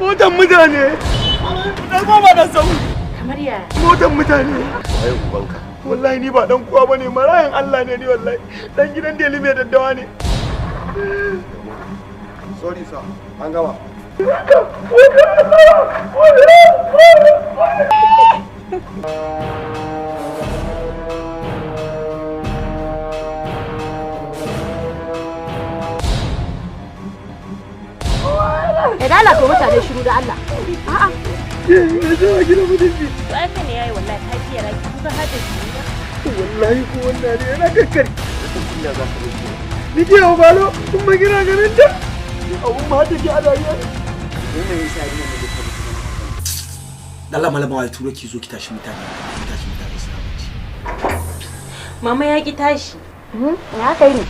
Motan mutane. Na ba da sau. Kamar ya? Motan mutane. Ai ubanka. Wallahi ni ba dan kuwa bane, marayan Allah ne ni wallahi. Dan gidan Deli mai daddawa ne. Sorry sir. An gama. Da Allah to mutane shiru da Allah. A'a. Na je a gidan mutunci. To ai kai ne yayi wallahi ta fiye raki kuka hada shi. Wallahi ko wannan ne yana kakkari. Ina za ka rubuta. Ni ke balo kuma gina ganin ta. Abun ma ta ke a dariya. Wannan yasa ina da duka. Allah malama wai turo ki zo ki tashi mutane. Ki tashi mutane suna bacci. Mama ya ki tashi. Ya kai ne.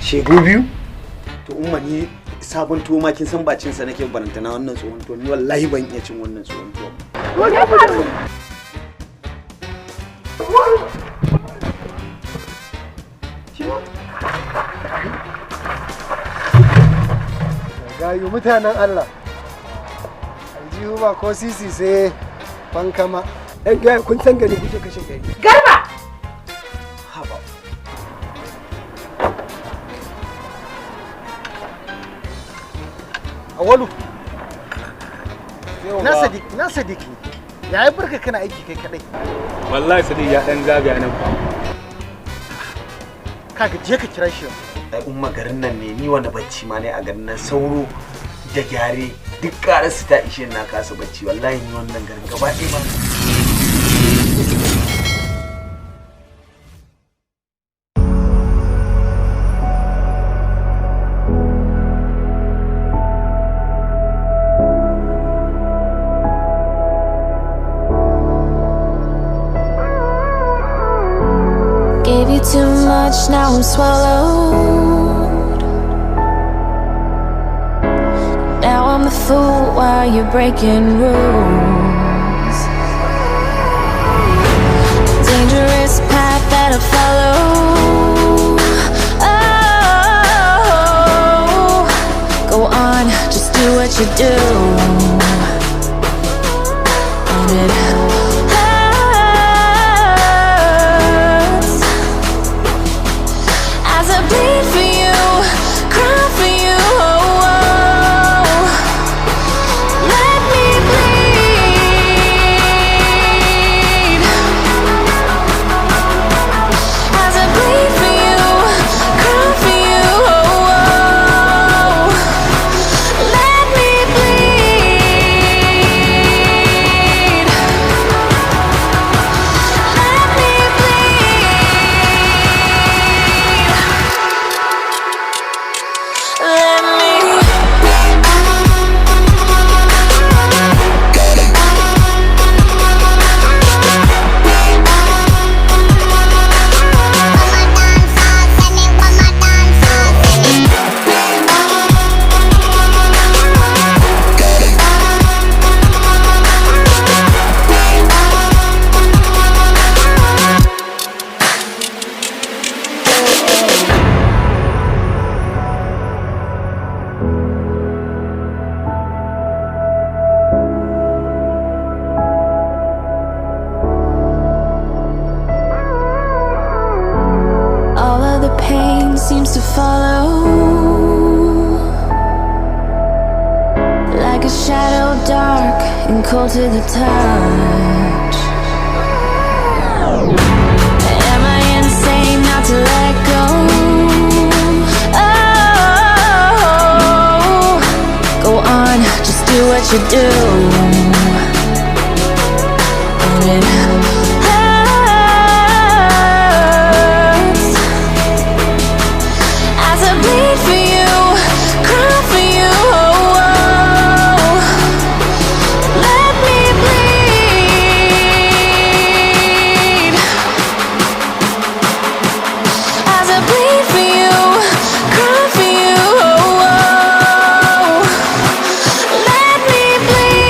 Shegu biyu? To umma ni sabon tuwo ma kin san bacin sa nake barantana wannan tsohon tuwo ni wallahi ban iya cin wannan tsohon tuwo. Gayu mutanen Allah. Aljihu ba ko sisi sai fankama. Ɗan gaya kun san gani kuke kashe gari. Garba! Haba. Awalu. Na Sadiq. Ya yi barka kana aiki kai kadai. Wallahi Sadiq ya dan zagaya nan. Kaga je ka kira shi. Ai umma garin nan ne ni wani bacci ma ne a garin nan sauro da gyare duk karar su ta ishe na kasa bacci wallahi ni wannan garin gaba ɗaya ba. Gave you too much, now I'm swallowed. Now I'm the fool while you're breaking rules. Dangerous path that I follow. Oh, go on, just do what you do. And it bleed for you, cry for you, oh, oh. Let me bleed. As I bleed for you, cry for you, oh, oh. Let me bleed. Let me bleed. Let me. All of the pain seems to follow, like a shadow dark and cold to the touch. Am I insane not to let go? Oh, go on, just do what you do. And it as I bleed for you, cry for you, oh, oh. Let me bleed. As I bleed for you, cry for you, oh, oh. Let me bleed.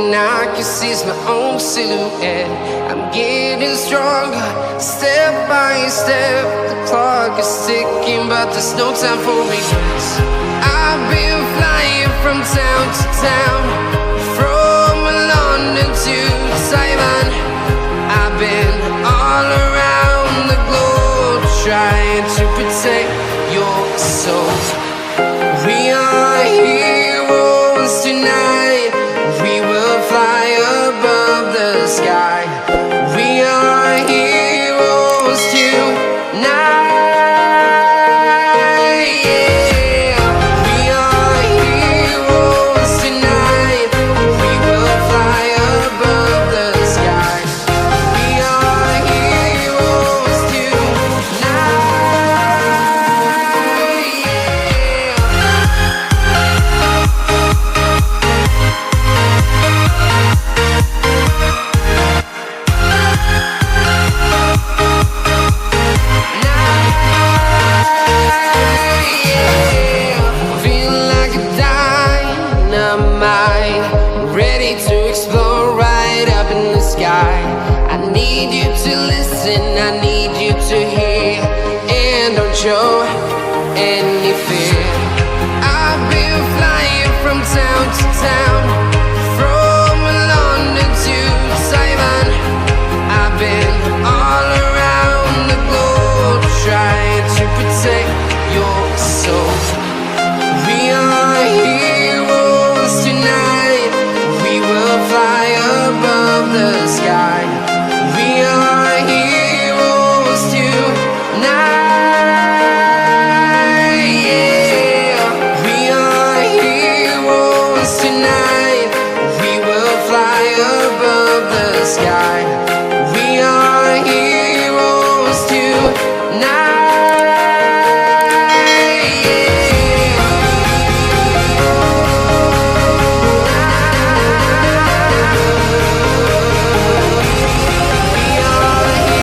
and I can see my own silhouette. I'm getting stronger, step by step. The clock is ticking, but there's no time for regrets. I've been flying from town to town, from London to Taiwan. I've been all around the globe, trying to protect your soul. We are heroes tonight. We will fly above the sky. We are heroes tonight. Yeah. We are heroes tonight. We will fly above the sky. We are heroes tonight. Yeah. Feel like a dynamite, ready to explode right up in the sky. I need you to listen, I need you to